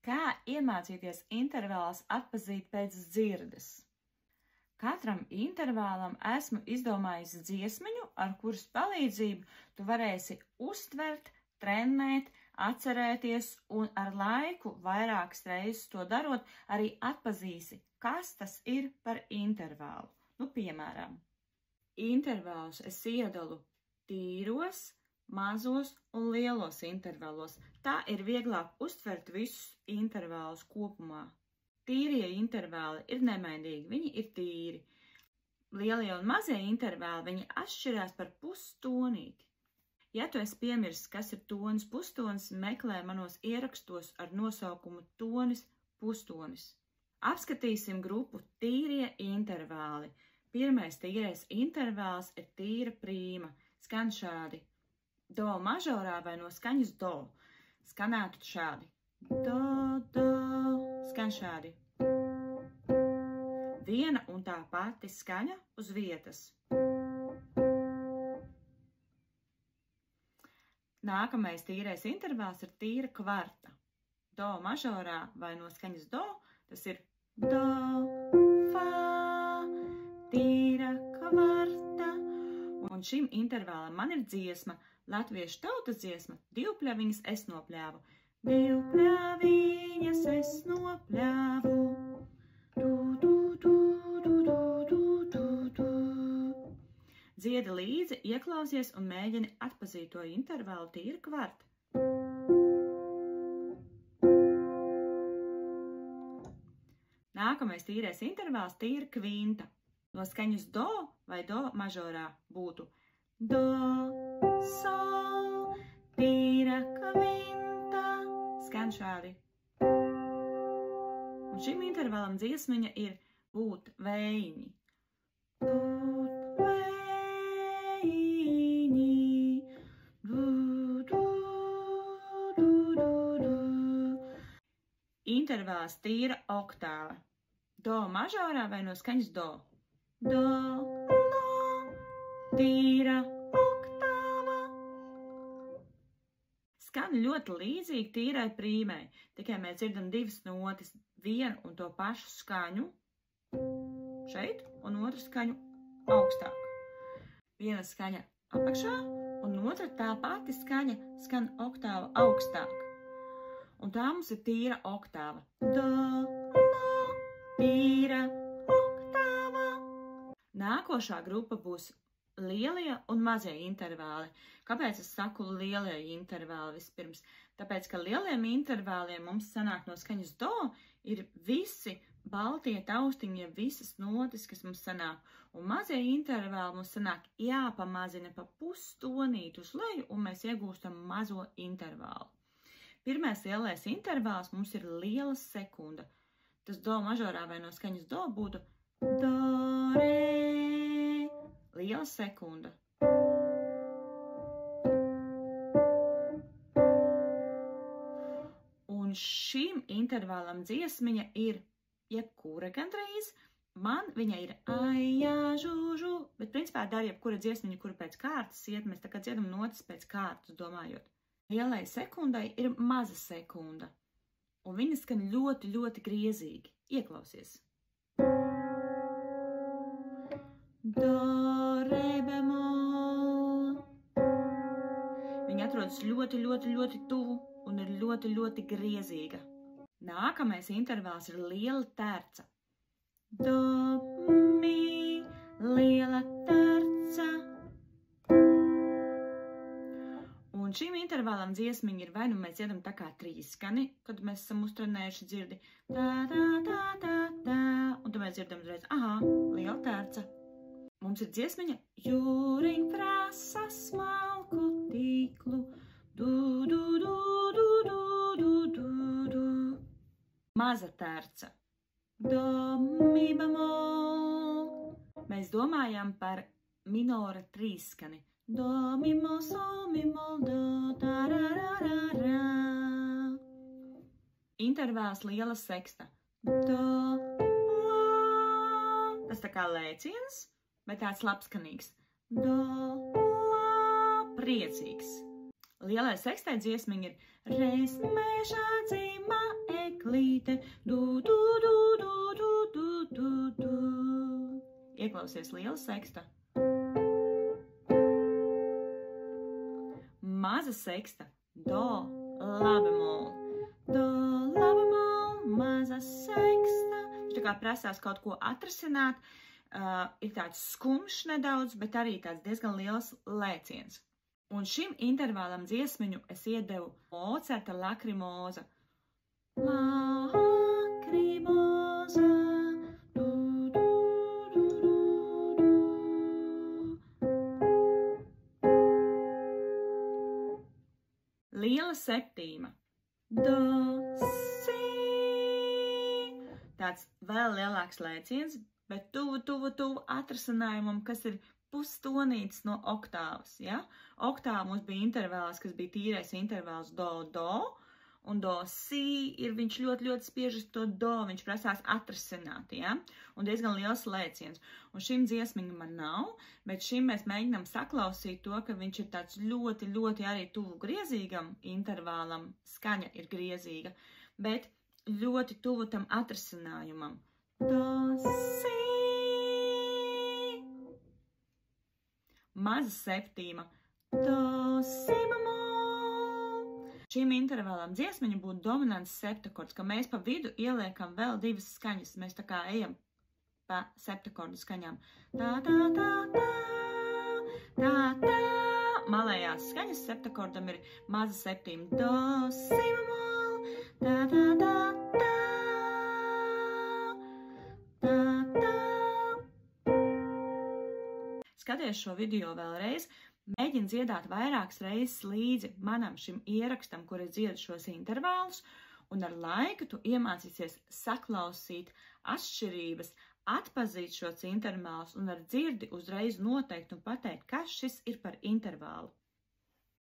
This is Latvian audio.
Kā iemācīties intervālus atpazīt pēc dzirdes? Katram intervālam esmu izdomājis dziesmiņu, ar kuras palīdzību tu varēsi uztvert, trenēt, atcerēties un ar laiku vairākas reizes to darot arī atpazīsi, kas tas ir par intervālu. Piemēram, intervālus es iedalu tīros, mazos un lielos intervālos. Tā ir vieglāk uztvert visus intervālus kopumā. Tīrie intervāli ir nemainīgi, viņi ir tīri. Lielie un mazie intervāli, viņi atšķirās par pusstonīti. Ja tu esi piemirsis, kas ir tonis, pustonis, meklē manos ierakstos ar nosaukumu tonis, pustonis. Apskatīsim grupu tīrie intervāli. Pirmais tīrais intervāls ir tīra prīma. Skan šādi. Do mažorā vai no skaņas do. Skanētu šādi. Do, do. Skan šādi. Viena un tā pati skaņa uz vietas. Nākamais tīrais intervāls ir tīra kvarta. Do mažorā vai no skaņas do, tas ir do, fa, tīra kvarta. Un šim intervālam man ir dziesma, latviešu tautas dziesma, divpļaviņas es nopļāvu. Divpļaviņas es nopļāvu. Tu, tu, tu, tu, tu, tu, tu, tu. Dziedi līdzi, ieklausies un mēģini atpazīt to intervālu tīra kvarta. Nākamais tīrais intervāls tīra kvinta. No skaņas do vai do mažorā būtu do, sol, tīra kvinta. Skan šādi. Un šim intervālam dziesmiņa ir būt vējiņi. Būt vējiņi. Du, du, du, du, du. Intervāls tīra oktāva. Do mažorā vai no skaņas do. Do, do, tīra oktāva. Skan ļoti līdzīgi tīrai prīmai, tikai mēs dzirdam divas notis, vienu un to pašu skaņu šeit un otru skaņu augstāk. Viena skaņa apakšā un otra tā pati skaņa skan oktāva augstāk. Un tā mums ir tīra oktāva. Do, do, tīra oktāva. Nākošā grupa būs lielie un mazie intervāli. Kāpēc es saku lielie intervāli vispirms? Tāpēc, ka lieliem intervāliem mums sanāk no skaņas do ir visi baltie taustiņi, ja visas notis, kas mums sanāk. Un mazie intervāli mums sanāk jāpamazina pa pusstonīt uz leju, un mēs iegūstam mazo intervālu. Pirmais lielais intervāls mums ir liela sekunda. Tas do mažorā vai no skaņas do būtu do, re, liela sekunda. Un šim intervālam dziesmiņa ir jebkura gandrīz. Man viņa ir aijā, žužu, bet principā dar jebkura dziesmiņa, kura pēc kārtas iet, mēs tā kā dziedam notis pēc kārtas domājot. Lielai sekundai ir maza sekunda, un viņa skan ļoti, ļoti griezīgi. Ieklausies. Do, re, bemol. Viņa atrodas ļoti, ļoti, ļoti tuvu un ir ļoti, ļoti griezīga. Nākamais intervāls ir liela terca. Do, mi, liela terca. Un šim intervālam dziesmiņa ir vai nu mēs dziedam tā kā trīskani, kad mēs esam uztrenējuši dzirdi. Tā, tā, tā, tā, tā. Un tad mēs dzirdam uzreiz, aha, liela terca. Mums ir dziesmiņa jūriņ prasa smalku tīklu. Du, du, du, du, du, du, du, du. Maza terca. Do, mi, bemol. Mēs domājam par minora trīskani. Do, mi, mol, sol, mi, mol, do, tā, ra, ra, ra, ra. Intervāls liela seksta. Do, la. Tas tā kā lēciens, bet tāds labskanīgs. Do, la, priecīgs. Lielai sekstai dziesmiņa ir reiz mežā dzīmā ek zirnīte, du, du, du, du, du, du, du, du. Ieklausies liela seksta. Maza seksta, do, la bemol, do, la bemol, maza seksta. Viņš tā kā prasās kaut ko atrasināt, ir tāds skumšs nedaudz, bet arī tāds diezgan liels lēciens. Un šim intervālam dziesmiņu es iedevu Mocarta Lakrimoza. Lakrimoza. Du, du, du, du, du. Liela septīma. Do, si. Tāds vēl lielāks lēciens, bet tuvu atrasinājumam, kas ir pustonītis no oktāvas, ja? Oktāva mums bija intervāls, kas bija tīrais intervāls do, do, un do, si ir viņš ļoti spiežas to do, viņš prasās atrasināt, ja? Un diezgan liels lēciens. Un šim dziesmiņam man nav, bet šim mēs mēģinām saklausīt to, ka viņš ir tāds ļoti arī tuvu griezīgam intervālam, skaņa ir griezīga, bet ļoti tuvu tam atrasinājumam. Do, si. Maza septīma, do, si, bemol. Šim intervālam dziesmiņa būtu dominants septakords, ka mēs pa vidu ieliekam vēl divas skaņas. Mēs tā kā ejam pa septakordu skaņām. Tā, tā, tā, tā, tā, tā. Malējās skaņas septakordam ir maza septīma, do, si, bemol, tā, tā, tā, tā, tā, tā. Skaties šo video vēlreiz, mēģini dziedāt vairākas reizes līdzi manam šim ierakstam, kur es dziedu šos intervālus, un ar laiku tu iemācīsies saklausīt atšķirības, atpazīt šos intervālus un ar dzirdi uzreiz noteikt un pateikt, kas šis ir par intervālu.